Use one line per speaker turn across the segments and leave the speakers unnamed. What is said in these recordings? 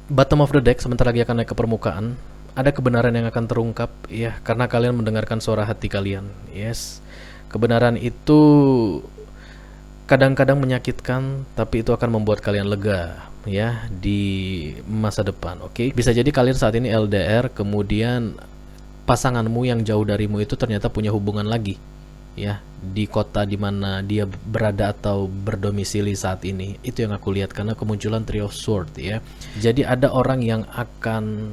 bottom of the deck sebentar lagi akan naik ke permukaan. Ada kebenaran yang akan terungkap ya, karena kalian mendengarkan suara hati kalian. Yes. Kebenaran itu kadang-kadang menyakitkan, tapi itu akan membuat kalian lega ya di masa depan. Oke. Bisa jadi kalian saat ini LDR, kemudian pasanganmu yang jauh darimu itu ternyata punya hubungan lagi ya di kota di mana dia berada atau berdomisili saat ini. Itu yang aku lihat karena kemunculan Three of Swords ya. Jadi ada orang yang akan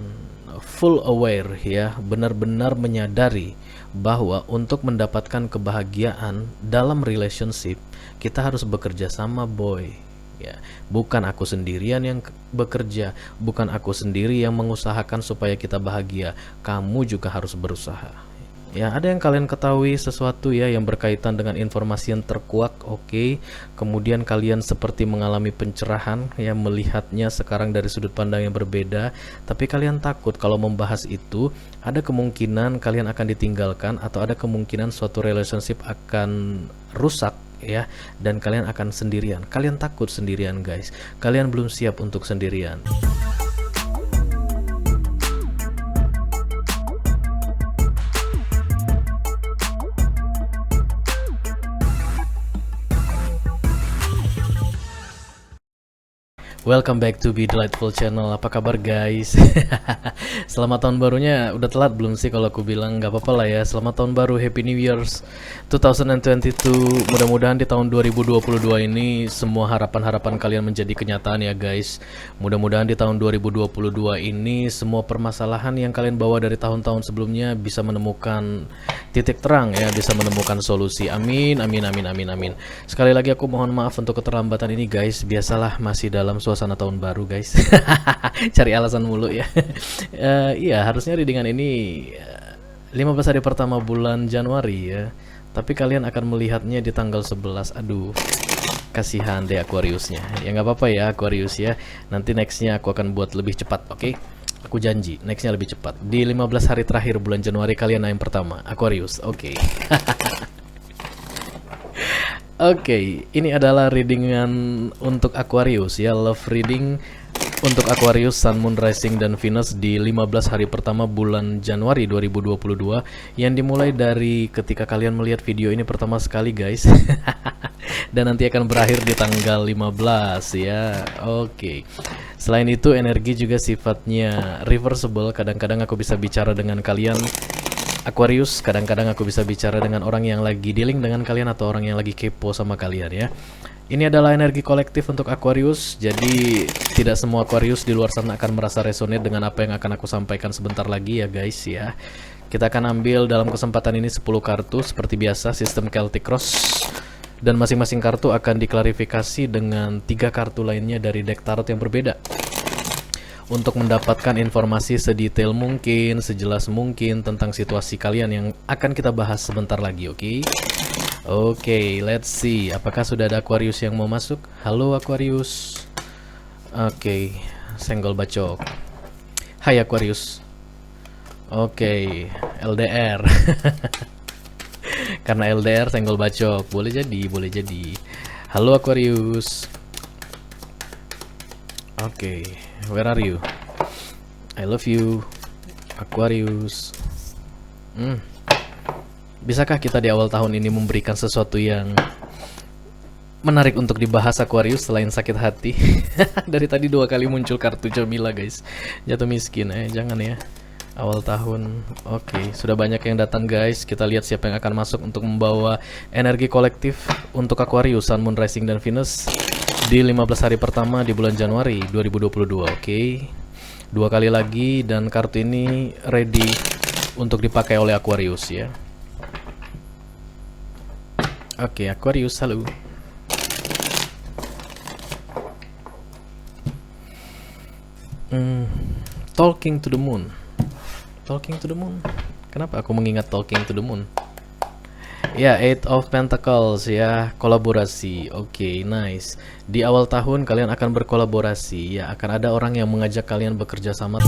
full aware ya, benar-benar menyadari bahwa untuk mendapatkan kebahagiaan dalam relationship kita harus bekerja sama, boy. Ya, bukan aku sendirian yang bekerja, bukan aku sendiri yang mengusahakan supaya kita bahagia. Kamu juga harus berusaha. Ya, ada yang kalian ketahui sesuatu ya yang berkaitan dengan informasi yang terkuak, oke. Kemudian kalian seperti mengalami pencerahan ya, melihatnya sekarang dari sudut pandang yang berbeda, tapi kalian takut kalau membahas itu, ada kemungkinan kalian akan ditinggalkan atau ada kemungkinan suatu relationship akan rusak ya, dan kalian akan sendirian. Kalian takut sendirian, guys. Kalian belum siap untuk sendirian. Welcome back to Be Delightful Channel. Apa kabar, guys? Selamat tahun barunya. Udah telat belum sih kalau aku bilang? Gak apa-apa lah ya. Selamat tahun baru, Happy New Year's 2022. Mudah-mudahan di tahun 2022 ini semua harapan-harapan kalian menjadi kenyataan ya, guys. Mudah-mudahan di tahun 2022 ini semua permasalahan yang kalian bawa dari tahun-tahun sebelumnya bisa menemukan titik terang ya, bisa menemukan solusi. Amin, amin, amin, amin, amin. Sekali lagi aku mohon maaf untuk keterlambatan ini, guys. Biasalah masih dalam suasana tahun baru, guys. Cari alasan mulu ya. Iya, harusnya readingan ini 15 hari pertama bulan Januari ya. Tapi kalian akan melihatnya di tanggal 11. Aduh, kasihan deh Aquariusnya. Ya nggak apa-apa ya Aquarius ya. Nanti nextnya aku akan buat lebih cepat, oke? Aku janji, nextnya lebih cepat. Di 15 hari terakhir bulan Januari kalian yang pertama, Aquarius, oke. Oke, ini adalah readingan untuk Aquarius ya, love reading untuk Aquarius, Sun, Moon, Rising, dan Venus di 15 hari pertama bulan Januari 2022 yang dimulai dari ketika kalian melihat video ini pertama sekali, guys. Dan nanti akan berakhir di tanggal 15 ya. Oke. Selain itu energi juga sifatnya reversible. Kadang-kadang aku bisa bicara dengan kalian Aquarius, kadang-kadang aku bisa bicara dengan orang yang lagi dealing dengan kalian atau orang yang lagi kepo sama kalian ya. Ini adalah energi kolektif untuk Aquarius. Jadi tidak semua Aquarius di luar sana akan merasa resonate dengan apa yang akan aku sampaikan sebentar lagi ya, guys ya. Kita akan ambil dalam kesempatan ini 10 kartu seperti biasa, sistem Celtic Cross. Dan masing-masing kartu akan diklarifikasi dengan 3 kartu lainnya dari deck tarot yang berbeda untuk mendapatkan informasi sedetail mungkin, sejelas mungkin tentang situasi kalian yang akan kita bahas sebentar lagi, oke? Oke, let's see. Apakah sudah ada Aquarius yang mau masuk? Halo Aquarius. Oke, senggol bacok. Hai Aquarius. Oke, LDR. Karena LDR senggol bacok. Boleh jadi, boleh jadi. Halo Aquarius. Oke, where are you? I love you, Aquarius. Bisakah kita di awal tahun ini memberikan sesuatu yang menarik untuk dibahas, Aquarius, selain sakit hati? Dari tadi 2 kali muncul kartu Jamila, guys. Jatuh miskin, jangan ya. Awal tahun. Oke, sudah banyak yang datang, guys. Kita lihat siapa yang akan masuk untuk membawa energi kolektif untuk Aquarius, Sun, Moon, Rising, dan Venus di 15 hari pertama di bulan Januari 2022, oke? 2 kali lagi dan kartu ini ready untuk dipakai oleh Aquarius ya. Oke, Aquarius, halo. Talking to the moon. Talking to the moon. Kenapa aku mengingat talking to the moon? Ya, Eight of Pentacles ya, kolaborasi. Oke, nice. Di awal tahun kalian akan berkolaborasi ya, akan ada orang yang mengajak kalian bekerja sama.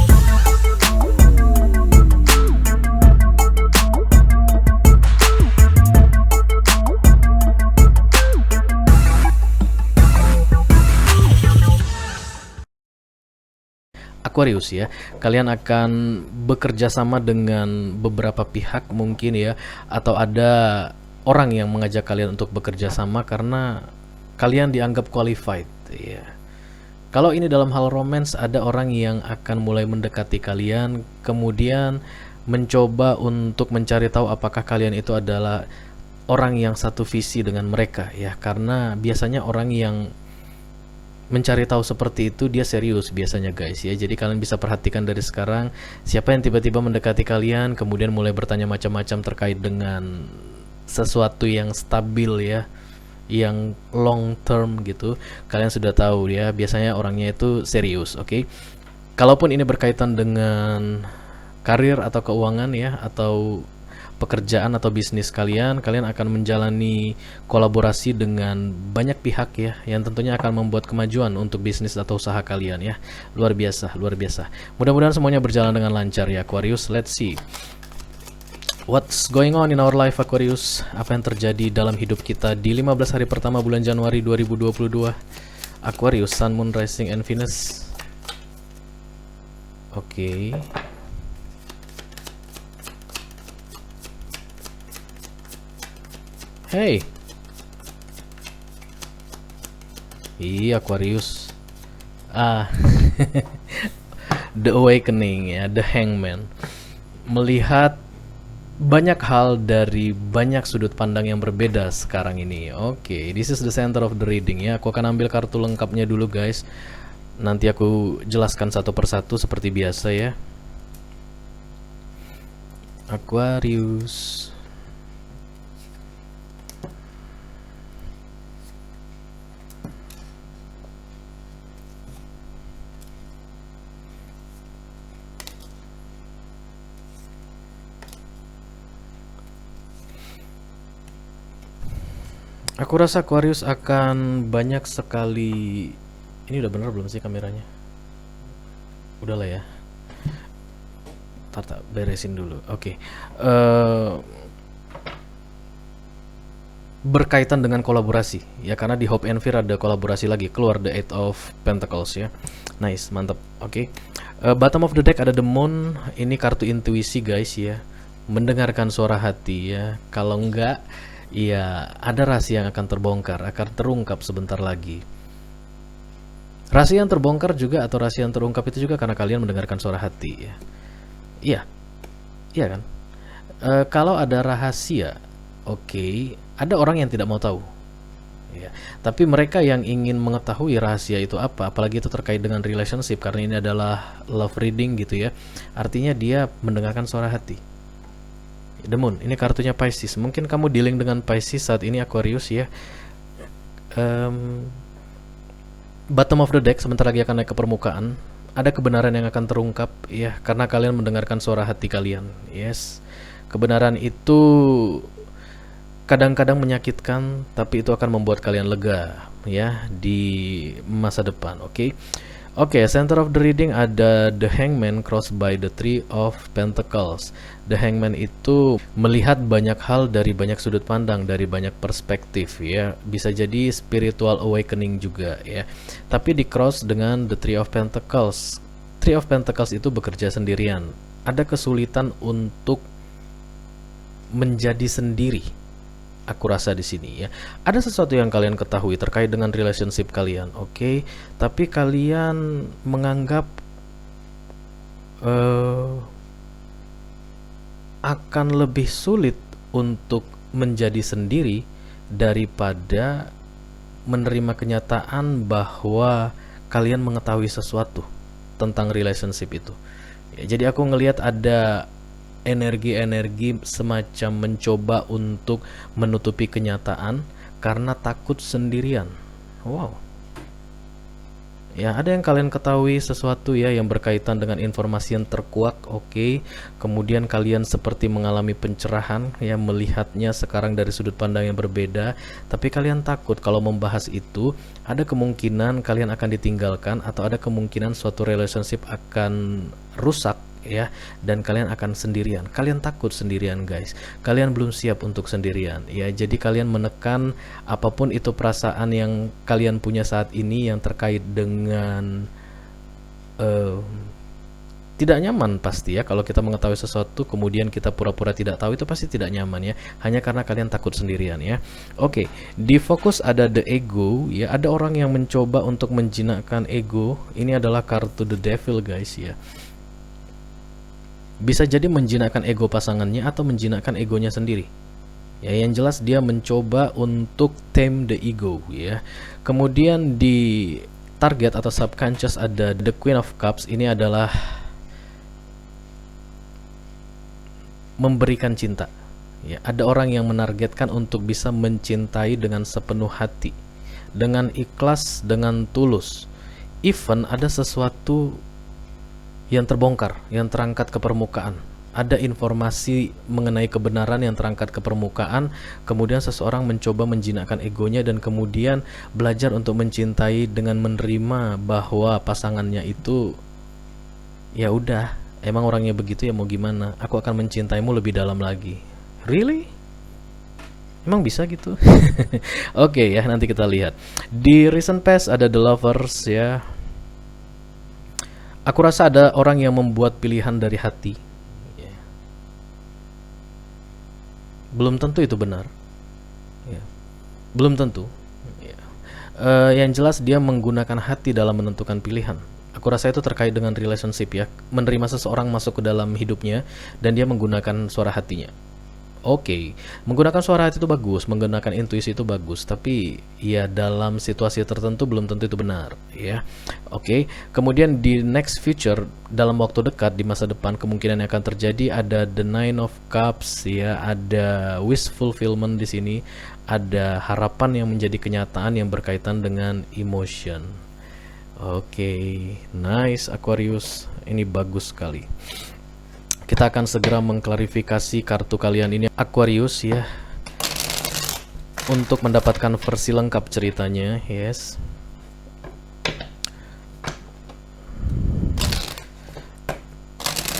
Aquarius ya, kalian akan bekerja sama dengan beberapa pihak mungkin ya, atau ada orang yang mengajak kalian untuk bekerja sama karena kalian dianggap qualified ya. Kalau ini dalam hal romance, ada orang yang akan mulai mendekati kalian, kemudian mencoba untuk mencari tahu apakah kalian itu adalah orang yang satu visi dengan mereka ya, karena biasanya orang yang mencari tahu seperti itu dia serius biasanya guys ya. Jadi kalian bisa perhatikan dari sekarang siapa yang tiba-tiba mendekati kalian kemudian mulai bertanya macam-macam terkait dengan sesuatu yang stabil ya, yang long term gitu. Kalian sudah tahu ya, biasanya orangnya itu serius, oke? Kalaupun ini berkaitan dengan karir atau keuangan ya, atau pekerjaan atau bisnis kalian, kalian akan menjalani kolaborasi dengan banyak pihak ya, yang tentunya akan membuat kemajuan untuk bisnis atau usaha kalian ya. Luar biasa, luar biasa. Mudah-mudahan semuanya berjalan dengan lancar ya Aquarius. Let's see what's going on in our life Aquarius. Apa yang terjadi dalam hidup kita di 15 hari pertama bulan Januari 2022. Aquarius, Sun, Moon, Rising, and Venus. Oke. Hey. Iya Aquarius. The Awakening ya, The Hangman. Melihat banyak hal dari banyak sudut pandang yang berbeda sekarang ini. Oke, this is the center of the reading ya. Aku akan ambil kartu lengkapnya dulu guys. Nanti aku jelaskan satu persatu seperti biasa ya. Aquarius. Aku rasa Aquarius akan banyak sekali. Ini udah bener belum sih kameranya? Udah lah ya. Tak beresin dulu. Oke. Berkaitan dengan kolaborasi ya, karena di Hope and Fear ada kolaborasi lagi, keluar The Eight of Pentacles ya. Nice, mantap. Oke. Bottom of the deck ada The Moon. Ini kartu intuisi guys ya. Mendengarkan suara hati ya. Kalau enggak, ya ada rahasia yang akan terbongkar, akan terungkap sebentar lagi. Rahasia yang terbongkar juga atau rahasia yang terungkap itu juga karena kalian mendengarkan suara hati ya. Iya, iya kan? Kalau ada rahasia, oke, ada orang yang tidak mau tahu. Ya. Tapi mereka yang ingin mengetahui rahasia itu apa, apalagi itu terkait dengan relationship, karena ini adalah love reading gitu ya. Artinya dia mendengarkan suara hati. The Moon, ini kartunya Pisces. Mungkin kamu dealing dengan Pisces saat ini Aquarius ya. Bottom of the deck sebentar lagi akan naik ke permukaan. Ada kebenaran yang akan terungkap ya, karena kalian mendengarkan suara hati kalian. Yes. Kebenaran itu kadang-kadang menyakitkan, tapi itu akan membuat kalian lega ya di masa depan, oke? Oke, center of the reading ada The Hangman crossed by the Three of Pentacles. The Hangman itu melihat banyak hal dari banyak sudut pandang, dari banyak perspektif ya. Bisa jadi spiritual awakening juga ya. Tapi di cross dengan the Three of Pentacles. Three of Pentacles itu bekerja sendirian. Ada kesulitan untuk menjadi sendiri. Aku rasa di sini ya, ada sesuatu yang kalian ketahui terkait dengan relationship kalian, oke? Tapi kalian menganggap akan lebih sulit untuk menjadi sendiri daripada menerima kenyataan bahwa kalian mengetahui sesuatu tentang relationship itu. Ya, jadi aku ngelihat ada energi-energi semacam mencoba untuk menutupi kenyataan karena takut sendirian. Wow. Ya, ada yang kalian ketahui sesuatu ya yang berkaitan dengan informasi yang terkuak, oke. Kemudian kalian seperti mengalami pencerahan ya, melihatnya sekarang dari sudut pandang yang berbeda, tapi kalian takut kalau membahas itu ada kemungkinan kalian akan ditinggalkan atau ada kemungkinan suatu relationship akan rusak ya, dan kalian akan sendirian. Kalian takut sendirian guys, kalian belum siap untuk sendirian ya. Jadi kalian menekan apapun itu perasaan yang kalian punya saat ini yang terkait dengan Tidak nyaman pasti ya, kalau kita mengetahui sesuatu kemudian kita pura-pura tidak tahu, itu pasti tidak nyaman ya, hanya karena kalian takut sendirian ya. Oke, di fokus ada the ego ya, ada orang yang mencoba untuk menjinakkan ego. Ini adalah kartu the devil guys ya. Bisa jadi menjinakkan ego pasangannya atau menjinakkan egonya sendiri. Ya, yang jelas dia mencoba untuk tame the ego ya. Kemudian di target atau subconscious ada the Queen of Cups. Ini adalah memberikan cinta. Ya, ada orang yang menargetkan untuk bisa mencintai dengan sepenuh hati, dengan ikhlas, dengan tulus. Even ada sesuatu yang terbongkar, yang terangkat ke permukaan. Ada informasi mengenai kebenaran yang terangkat ke permukaan, kemudian seseorang mencoba menjinakkan egonya dan kemudian belajar untuk mencintai dengan menerima bahwa pasangannya itu ya udah, emang orangnya begitu ya, mau gimana, aku akan mencintaimu lebih dalam lagi. Really? Emang bisa gitu? Oke ya, nanti kita lihat. Di recent past ada the lovers ya. Aku rasa ada orang yang membuat pilihan dari hati. Belum tentu itu benar. Belum tentu. Yang jelas dia menggunakan hati dalam menentukan pilihan. Aku rasa itu terkait dengan relationship ya, menerima seseorang masuk ke dalam hidupnya dan dia menggunakan suara hatinya. Oke, menggunakan suara hati itu bagus, menggunakan intuisi itu bagus, tapi ya dalam situasi tertentu belum tentu itu benar ya. Oke, kemudian di next future, dalam waktu dekat di masa depan kemungkinan yang akan terjadi ada the Nine of Cups ya, ada wish fulfillment di sini, ada harapan yang menjadi kenyataan yang berkaitan dengan emotion. Oke, nice Aquarius, ini bagus sekali. Kita akan segera mengklarifikasi kartu kalian ini Aquarius ya, untuk mendapatkan versi lengkap ceritanya. Yes.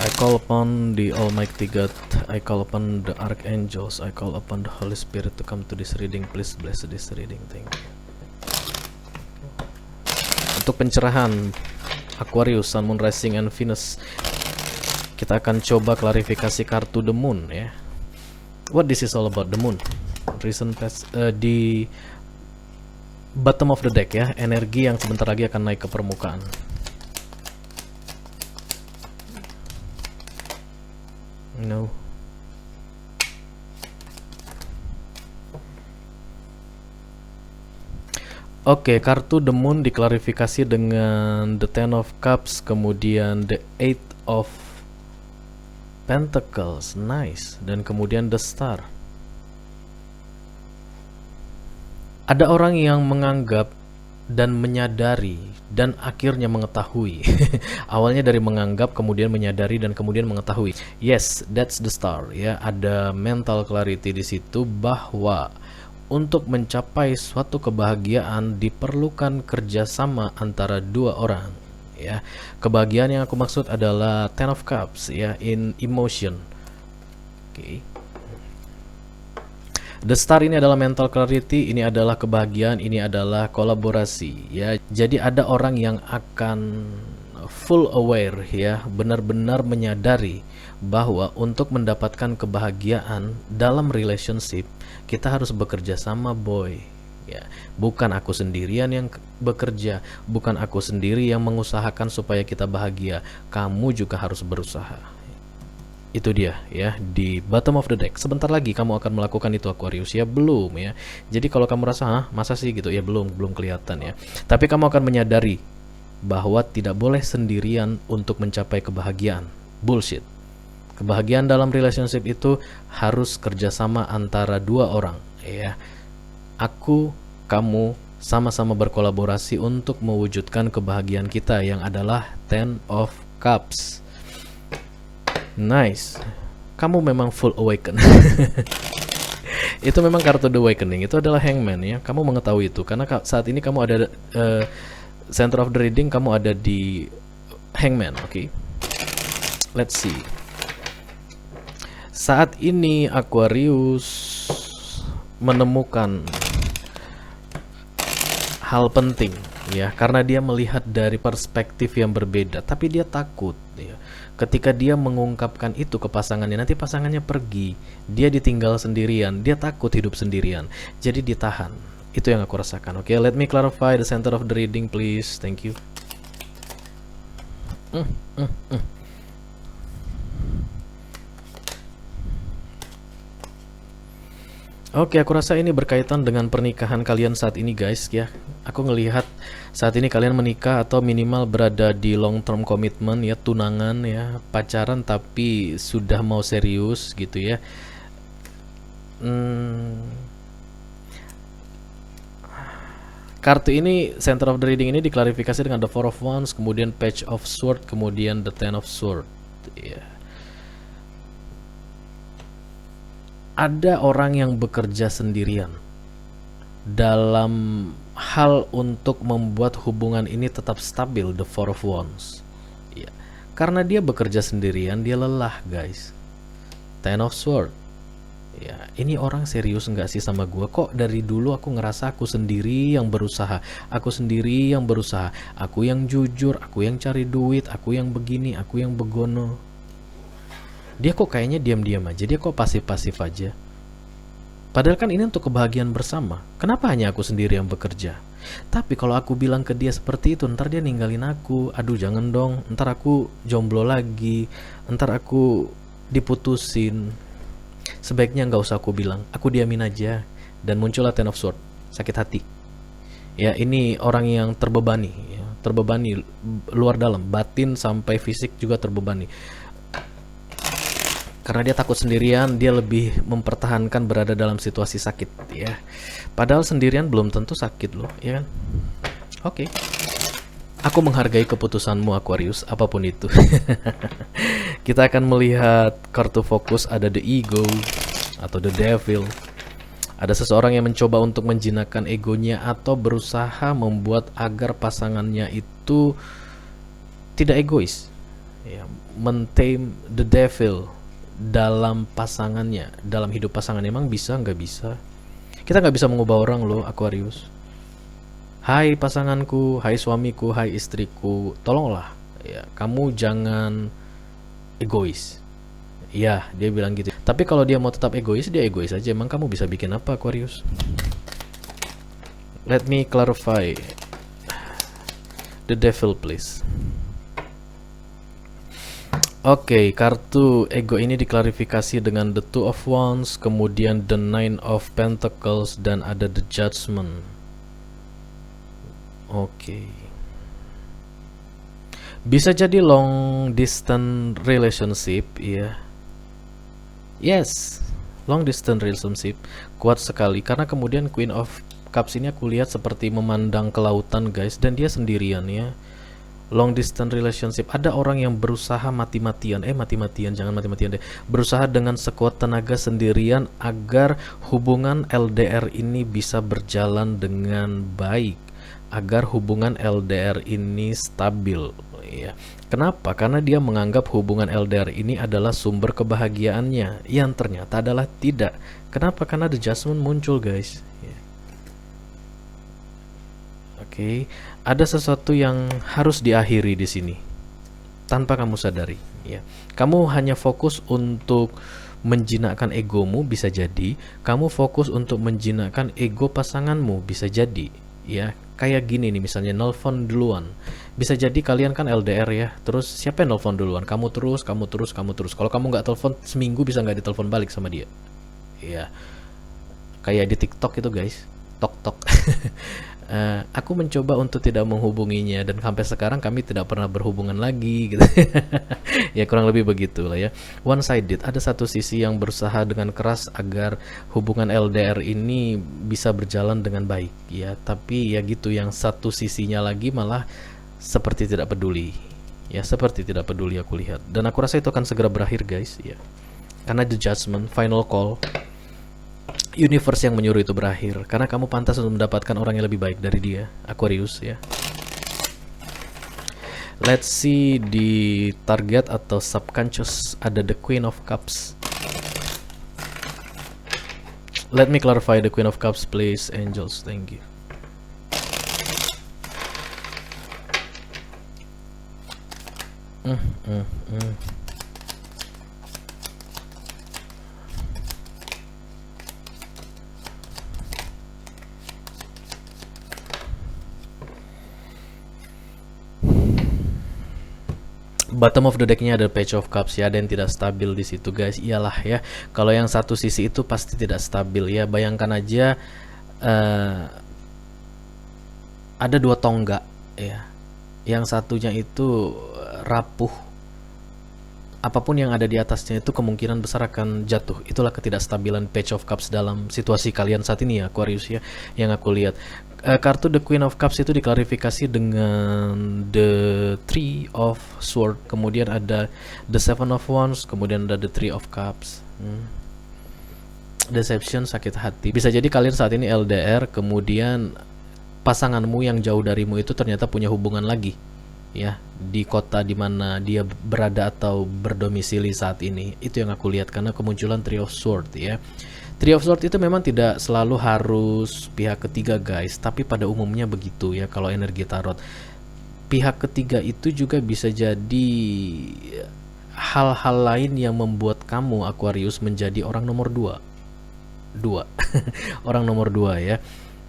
I call upon the Almighty God, I call upon the Archangels, I call upon the Holy Spirit to come to this reading. Please bless this reading. Thank you. Untuk pencerahan Aquarius, Sun, Moon, Rising, and Venus, kita akan coba klarifikasi kartu The Moon ya. What this is all about, the Moon. Recent past, di bottom of the deck ya, energi yang sebentar lagi akan naik ke permukaan. No. Oke, kartu The Moon diklarifikasi dengan the Ten of Cups, kemudian the Eight of Pentacles, nice, dan kemudian the Star. Ada orang yang menganggap dan menyadari dan akhirnya mengetahui. Awalnya dari menganggap, kemudian menyadari dan kemudian mengetahui. Yes, that's the Star ya. Ada mental clarity di situ bahwa untuk mencapai suatu kebahagiaan diperlukan kerjasama antara dua orang. Ya, kebahagiaan yang aku maksud adalah Ten of Cups ya, in emotion. Oke. The Star ini adalah mental clarity, ini adalah kebahagiaan, ini adalah kolaborasi ya. Jadi ada orang yang akan full aware ya, benar-benar menyadari bahwa untuk mendapatkan kebahagiaan dalam relationship kita harus bekerja sama boy. Ya, bukan aku sendirian yang bekerja, bukan aku sendiri yang mengusahakan supaya kita bahagia. Kamu juga harus berusaha. Itu dia ya, di bottom of the deck. Sebentar lagi kamu akan melakukan itu Aquarius ya, belum ya. Jadi kalau kamu rasa, masa sih gitu ya, belum kelihatan ya. Tapi kamu akan menyadari bahwa tidak boleh sendirian untuk mencapai kebahagiaan. Bullshit. Kebahagiaan dalam relationship itu harus kerjasama antara dua orang ya. Aku, kamu sama-sama berkolaborasi untuk mewujudkan kebahagiaan kita yang adalah Ten of Cups. Nice. Kamu memang full awaken. Itu memang kartu The Awakening. Itu adalah Hangman ya. Kamu mengetahui itu karena saat ini kamu ada center of the reading, kamu ada di Hangman. Oke. Let's see. Saat ini Aquarius menemukan hal penting ya, karena dia melihat dari perspektif yang berbeda, tapi dia takut ya. Ketika dia mengungkapkan itu ke pasangannya, nanti pasangannya pergi, dia ditinggal sendirian, dia takut hidup sendirian, jadi ditahan. Itu yang aku rasakan. Oke, let me clarify the center of the reading please. Thank you. Oke, aku rasa ini berkaitan dengan pernikahan kalian saat ini guys ya. Aku ngelihat saat ini kalian menikah atau minimal berada di long term commitment ya, tunangan ya, pacaran tapi sudah mau serius gitu ya. Kartu ini, center of the reading ini diklarifikasi dengan the four of wands, kemudian page of sword, kemudian the ten of sword ya. Ada orang yang bekerja sendirian dalam hal untuk membuat hubungan ini tetap stabil, the four of wands ya. Karena dia bekerja sendirian, dia lelah guys. Ten of sword ya, ini orang serius nggak sih sama gue? Kok dari dulu aku ngerasa aku sendiri yang berusaha, aku sendiri yang berusaha, aku yang jujur, aku yang cari duit, aku yang begini, aku yang begono. Dia kok kayaknya diam-diam aja, dia kok pasif-pasif aja. Padahal kan ini untuk kebahagiaan bersama. Kenapa hanya aku sendiri yang bekerja? Tapi kalau aku bilang ke dia seperti itu, ntar dia ninggalin aku. Aduh jangan dong, ntar aku jomblo lagi, ntar aku diputusin. Sebaiknya nggak usah aku bilang, aku diamin aja. Dan muncullah ten of sword, sakit hati. Ya, ini orang yang terbebani ya, terbebani luar dalam, batin sampai fisik juga terbebani. Karena dia takut sendirian, dia lebih mempertahankan berada dalam situasi sakit ya. Padahal sendirian belum tentu sakit loh, ya kan? Oke. Aku menghargai keputusanmu Aquarius, apapun itu. Kita akan melihat kartu fokus, ada the ego atau the devil. Ada seseorang yang mencoba untuk menjinakkan egonya atau berusaha membuat agar pasangannya itu tidak egois. Ya, mentame the devil dalam pasangannya, dalam hidup pasangan. Emang bisa? Nggak bisa. Kita nggak bisa mengubah orang loh Aquarius. Hai pasanganku, hai suamiku, hai istriku, tolonglah ya, kamu jangan egois. Ya, dia bilang gitu. Tapi kalau dia mau tetap egois, dia egois aja. Emang kamu bisa bikin apa Aquarius? Let me clarify the devil please. Oke, kartu ego ini diklarifikasi dengan the two of wands, kemudian the nine of pentacles, dan ada the judgment. Oke. Bisa jadi long distance relationship ya. Yes, long distance relationship kuat sekali karena kemudian Queen of Cups ini aku lihat seperti memandang ke lautan guys, dan dia sendirian ya. Long distance relationship, ada orang yang berusaha mati-matian, jangan mati-matian deh, berusaha dengan sekuat tenaga sendirian agar hubungan LDR ini bisa berjalan dengan baik, agar hubungan LDR ini stabil ya. Kenapa? Karena dia menganggap hubungan LDR ini adalah sumber kebahagiaannya, yang ternyata adalah tidak. Kenapa? Karena the judgment muncul guys ya. Oke, ada sesuatu yang harus diakhiri di sini tanpa kamu sadari ya. Kamu hanya fokus untuk menjinakkan egomu, bisa jadi kamu fokus untuk menjinakkan ego pasanganmu, bisa jadi ya. Kayak gini nih misalnya, nelpon duluan. Bisa jadi kalian kan LDR ya, terus siapa yang nelpon duluan? Kamu terus. Kalau kamu nggak telepon seminggu, bisa nggak ditelepon balik sama dia ya. Kayak di TikTok itu guys, tok. Aku mencoba untuk tidak menghubunginya dan sampai sekarang kami tidak pernah berhubungan lagi gitu. Ya kurang lebih begitulah ya. One sided, ada satu sisi yang berusaha dengan keras agar hubungan LDR ini bisa berjalan dengan baik ya, tapi ya gitu, yang satu sisinya lagi malah seperti tidak peduli ya, seperti tidak peduli aku lihat. Dan aku rasa itu akan segera berakhir guys ya, karena the judgment, final call, universe yang menyuruh itu berakhir, karena kamu pantas untuk mendapatkan orang yang lebih baik dari dia Aquarius ya. Let's see di target atau subconscious, ada the Queen of Cups. Let me clarify the Queen of Cups please angels, thank you. Mm, mm, mm. Bottom of the decknya ada Page of Cups ya, dan tidak stabil di situ guys. Iyalah ya, kalau yang satu sisi itu pasti tidak stabil ya. Bayangkan aja ada dua tonggak ya, yang satunya itu rapuh, apapun yang ada di atasnya itu kemungkinan besar akan jatuh. Itulah ketidakstabilan Page of Cups dalam situasi kalian saat ini ya Aquarius ya, yang aku lihat. Kartu The Queen of Cups itu diklarifikasi dengan The Three of Swords, kemudian ada The Seven of Wands, kemudian ada The Three of Cups. Deception, sakit hati. Bisa jadi kalian saat ini LDR, kemudian pasanganmu yang jauh darimu itu ternyata punya hubungan lagi ya di kota dimana dia berada atau berdomisili saat ini. Itu yang aku lihat karena kemunculan Three of Swords ya. Three of Swords itu memang tidak selalu harus pihak ketiga guys, tapi pada umumnya begitu ya kalau energi tarot. Pihak ketiga itu juga bisa jadi hal-hal lain yang membuat kamu Aquarius menjadi orang nomor dua. Orang nomor dua ya.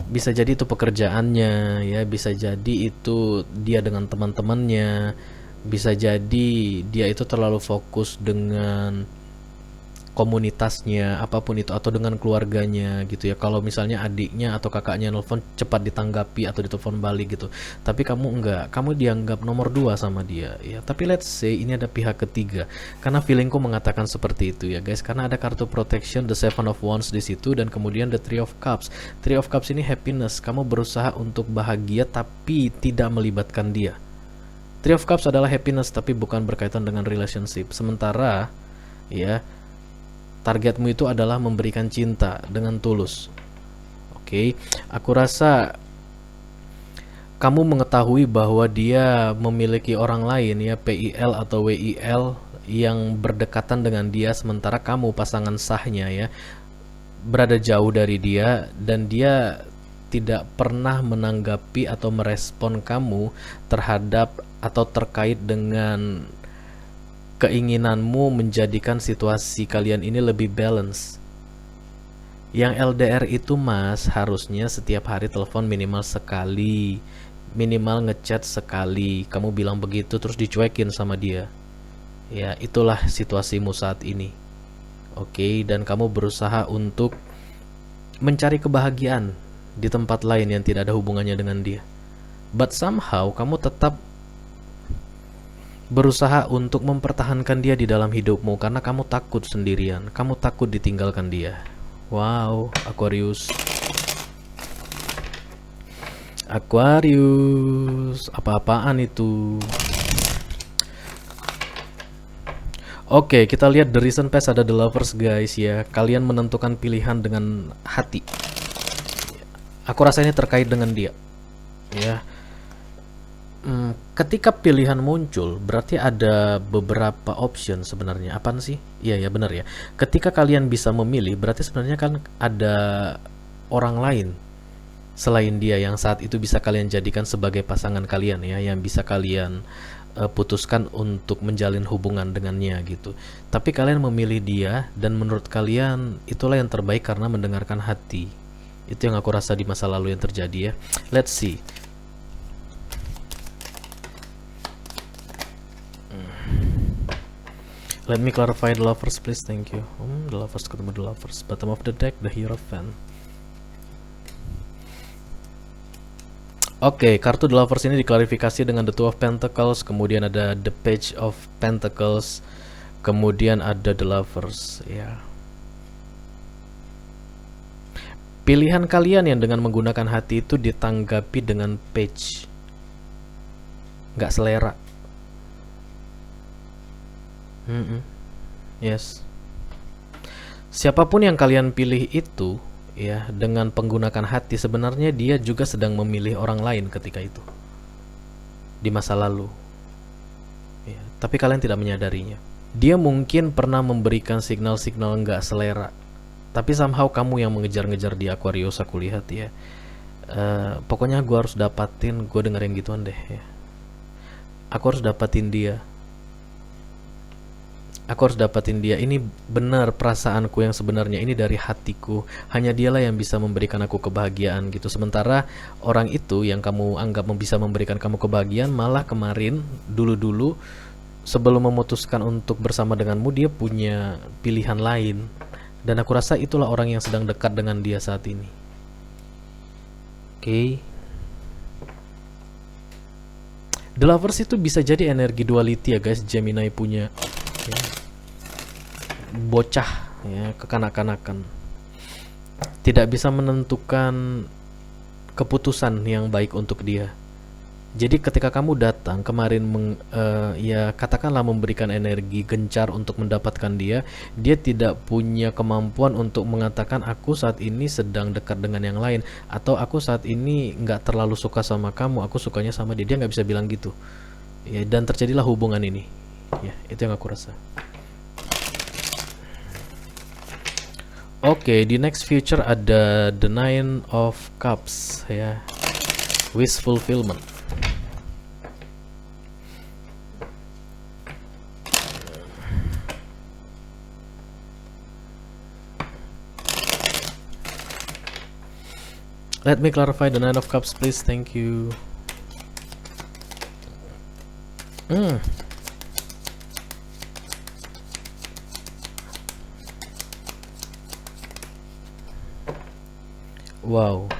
Bisa jadi itu pekerjaannya ya, bisa jadi itu dia dengan teman-temannya, bisa jadi dia itu terlalu fokus dengan komunitasnya, apapun itu, atau dengan keluarganya gitu ya. Kalau misalnya adiknya atau kakaknya nelfon, cepat ditanggapi atau ditelepon balik gitu, tapi kamu enggak, kamu dianggap nomor dua sama dia ya. Tapi let's say ini ada pihak ketiga, karena feelingku mengatakan seperti itu ya guys, karena ada kartu protection The Seven of Wands di situ, dan kemudian The Three of Cups. Three of Cups ini happiness, kamu berusaha untuk bahagia tapi tidak melibatkan dia. Three of Cups adalah happiness tapi bukan berkaitan dengan relationship. Sementara ya, targetmu itu adalah memberikan cinta dengan tulus. Oke, aku rasa kamu mengetahui bahwa dia memiliki orang lain ya, PIL atau WIL yang berdekatan dengan dia, sementara kamu pasangan sahnya ya berada jauh dari dia, dan dia tidak pernah menanggapi atau merespon kamu terhadap atau terkait dengan keinginanmu menjadikan situasi kalian ini lebih balance. Yang LDR itu mas, harusnya setiap hari telepon minimal sekali, minimal ngechat sekali. Kamu bilang begitu terus dicuekin sama dia. Ya itulah situasimu saat ini. Oke, dan kamu berusaha untuk mencari kebahagiaan di tempat lain yang tidak ada hubungannya dengan dia. But somehow kamu tetap berusaha untuk mempertahankan dia di dalam hidupmu karena kamu takut sendirian, kamu takut ditinggalkan dia. Wow, Aquarius. Aquarius, apa-apaan itu? Oke, kita lihat the recent past, ada the lovers guys ya. Kalian menentukan pilihan dengan hati. Aku rasa ini terkait dengan dia. Ya. Ketika pilihan muncul, berarti ada beberapa option sebenarnya. Apaan sih? Iya ya benar ya. Ketika kalian bisa memilih, berarti sebenarnya kan ada orang lain selain dia yang saat itu bisa kalian jadikan sebagai pasangan kalian ya, yang bisa kalian putuskan untuk menjalin hubungan dengannya gitu. Tapi kalian memilih dia, dan menurut kalian itulah yang terbaik karena mendengarkan hati. Itu yang aku rasa di masa lalu yang terjadi ya. Let's see. Let me clarify the lovers please, thank you. The lovers ketemu the lovers. Bottom of the deck, the Hierophant. Oke, kartu the lovers ini diklarifikasi dengan the Two of Pentacles, kemudian ada the Page of Pentacles, kemudian ada the lovers ya. Pilihan kalian yang dengan menggunakan hati itu ditanggapi dengan page, nggak selera. Yes. Siapapun yang kalian pilih itu ya, dengan menggunakan hati, sebenarnya dia juga sedang memilih orang lain ketika itu di masa lalu ya, tapi kalian tidak menyadarinya. Dia mungkin pernah memberikan signal-signal nggak selera, tapi somehow kamu yang mengejar-ngejar di Aquarius, aku lihat ya. Pokoknya gue harus dapatin, gue dengerin gituan deh ya. Aku harus dapatin dia, Aku harus dapatin dia. Ini benar perasaanku yang sebenarnya, ini dari hatiku. Hanya dialah yang bisa memberikan aku kebahagiaan gitu. Sementara orang itu yang kamu anggap bisa memberikan kamu kebahagiaan, malah kemarin dulu-dulu sebelum memutuskan untuk bersama denganmu, dia punya pilihan lain. Dan aku rasa itulah orang yang sedang dekat dengan dia saat ini. Oke. The Lovers itu bisa jadi energi duality ya guys. Gemini punya ya, bocah ya, kekanak-kanakan, tidak bisa menentukan keputusan yang baik untuk dia. Jadi ketika kamu datang kemarin ya katakanlah memberikan energi gencar untuk mendapatkan dia, dia tidak punya kemampuan untuk mengatakan aku saat ini sedang dekat dengan yang lain, atau aku saat ini nggak terlalu suka sama kamu, aku sukanya sama dia. Dia nggak bisa bilang gitu ya, dan terjadilah hubungan ini ya. Itu yang aku rasa. Oke, di next future ada the Nine of Cups ya, wish fulfillment. Let me clarify the Nine of Cups, please. Thank you. Wow.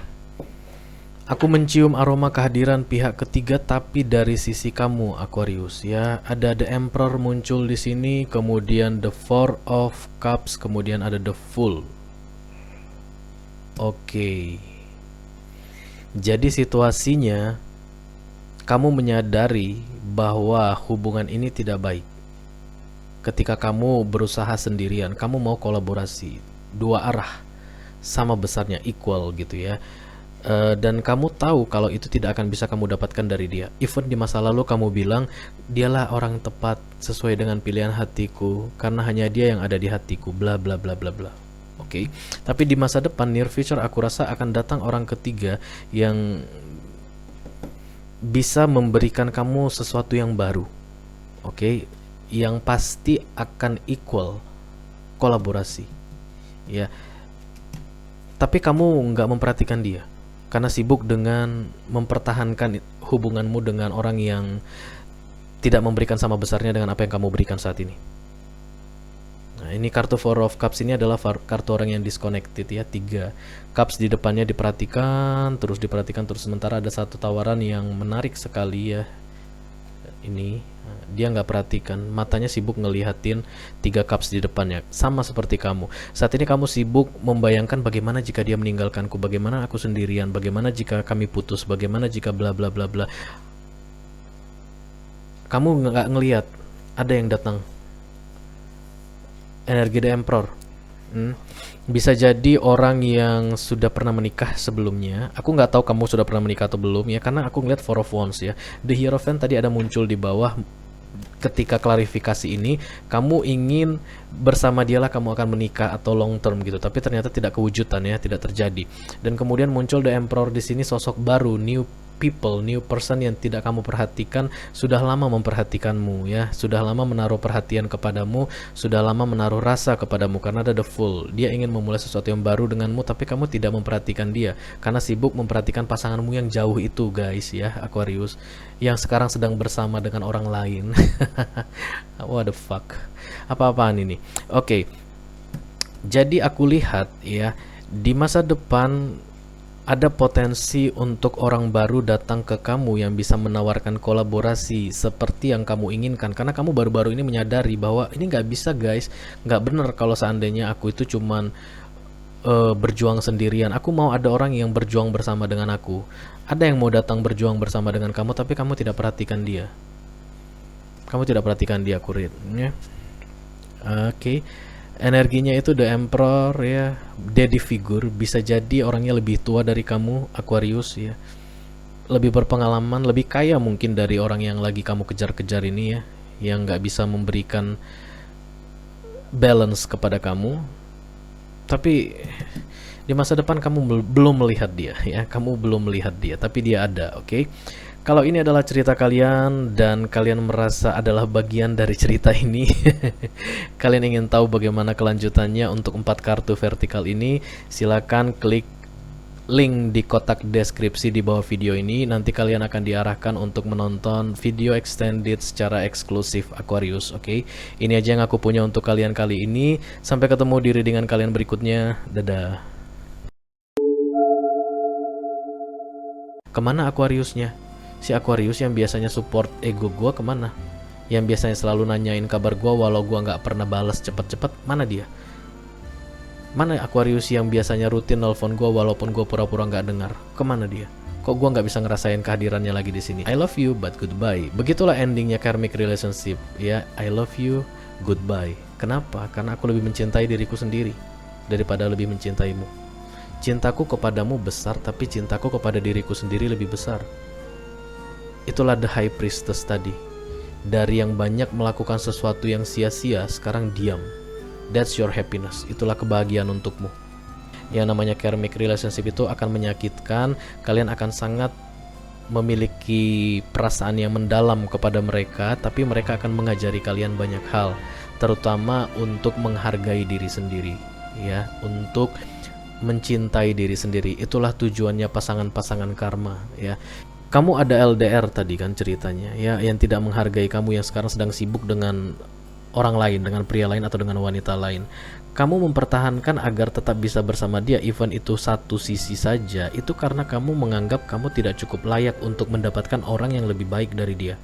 Aku mencium aroma kehadiran pihak ketiga, tapi dari sisi kamu, Aquarius ya. Ada The Emperor muncul di sini, kemudian the Four of Cups, kemudian ada the Fool. Oke. Jadi situasinya kamu menyadari bahwa hubungan ini tidak baik. Ketika kamu berusaha sendirian, kamu mau kolaborasi dua arah sama besarnya, equal gitu ya. Dan kamu tahu kalau itu tidak akan bisa kamu dapatkan dari dia. Even di masa lalu kamu bilang dialah orang tepat sesuai dengan pilihan hatiku karena hanya dia yang ada di hatiku, bla bla bla bla bla. Oke. Tapi di masa depan, near future, aku rasa akan datang orang ketiga yang bisa memberikan kamu sesuatu yang baru. Oke, yang pasti akan equal kolaborasi. Ya. Tapi kamu nggak memperhatikan dia karena sibuk dengan mempertahankan hubunganmu dengan orang yang tidak memberikan sama besarnya dengan apa yang kamu berikan saat ini. Nah, ini kartu Four of Cups ini adalah kartu orang yang disconnected ya. 3 cups di depannya diperhatikan terus, sementara ada satu tawaran yang menarik sekali ya. Ini dia nggak perhatikan, matanya sibuk ngelihatin 3 cups di depannya, sama seperti kamu. Saat ini kamu sibuk membayangkan bagaimana jika dia meninggalkanku, bagaimana aku sendirian, bagaimana jika kami putus, bagaimana jika bla bla bla bla. Kamu nggak ngelihat ada yang datang. Energi The Emperor. Bisa jadi orang yang sudah pernah menikah sebelumnya. Aku nggak tahu kamu sudah pernah menikah atau belum ya, karena aku ngeliat Four of Wands ya. The Hierophant tadi ada muncul di bawah. Ketika klarifikasi ini, kamu ingin bersama dialah kamu akan menikah atau long term gitu, tapi ternyata tidak kewujudan ya, tidak terjadi. Dan kemudian muncul The Emperor di sini, sosok baru, new people, new person yang tidak kamu perhatikan, sudah lama memperhatikanmu ya, sudah lama menaruh perhatian kepadamu, sudah lama menaruh rasa kepadamu karena ada the Fool. Dia ingin memulai sesuatu yang baru denganmu, tapi kamu tidak memperhatikan dia karena sibuk memperhatikan pasanganmu yang jauh itu guys ya, Aquarius, yang sekarang sedang bersama dengan orang lain. What the fuck, apa-apaan ini? Oke. Jadi aku lihat ya, di masa depan ada potensi untuk orang baru datang ke kamu yang bisa menawarkan kolaborasi seperti yang kamu inginkan, karena kamu baru-baru ini menyadari bahwa ini nggak bisa guys, nggak bener kalau seandainya aku itu cuman berjuang sendirian. Aku mau ada orang yang berjuang bersama dengan aku. Ada yang mau datang berjuang bersama dengan kamu, tapi kamu tidak perhatikan dia. Kamu tidak perhatikan dia, kurir ya. Oke. Energinya itu The Emperor ya, daddy figure, bisa jadi orangnya lebih tua dari kamu, Aquarius ya, lebih berpengalaman, lebih kaya mungkin dari orang yang lagi kamu kejar-kejar ini ya, yang nggak bisa memberikan balance kepada kamu. Tapi di masa depan kamu belum melihat dia ya, kamu belum melihat dia, tapi dia ada. Oke. Kalau ini adalah cerita kalian dan kalian merasa adalah bagian dari cerita ini, kalian ingin tahu bagaimana kelanjutannya untuk 4 kartu vertikal ini, silakan klik link di kotak deskripsi di bawah video ini. Nanti kalian akan diarahkan untuk menonton video extended secara eksklusif Aquarius. Oke, ini aja yang aku punya untuk kalian kali ini. Sampai ketemu di readingan kalian berikutnya. Dadah. Kemana Aquariusnya? Si Aquarius yang biasanya support ego gua kemana? Yang biasanya selalu nanyain kabar gua walau gua nggak pernah balas cepet-cepet, mana dia? Mana Aquarius yang biasanya rutin nelfon gua walaupun gua pura-pura nggak dengar? Kemana dia? Kok gua nggak bisa ngerasain kehadirannya lagi di sini? I love you but goodbye. Begitulah endingnya karmic relationship. Ya, I love you, goodbye. Kenapa? Karena aku lebih mencintai diriku sendiri daripada lebih mencintaimu. Cintaku kepadamu besar, tapi cintaku kepada diriku sendiri lebih besar. Itulah the high priestess tadi. Dari yang banyak melakukan sesuatu yang sia-sia, sekarang diam. That's your happiness. Itulah kebahagiaan untukmu. Yang namanya karmic relationship itu akan menyakitkan. Kalian akan sangat memiliki perasaan yang mendalam kepada mereka, tapi mereka akan mengajari kalian banyak hal, terutama untuk menghargai diri sendiri, ya, untuk mencintai diri sendiri. Itulah tujuannya pasangan-pasangan karma, ya. Kamu ada LDR tadi kan ceritanya, ya, yang tidak menghargai kamu, yang sekarang sedang sibuk dengan orang lain, dengan pria lain atau dengan wanita lain. Kamu mempertahankan agar tetap bisa bersama dia, even itu satu sisi saja, itu karena kamu menganggap kamu tidak cukup layak untuk mendapatkan orang yang lebih baik dari dia.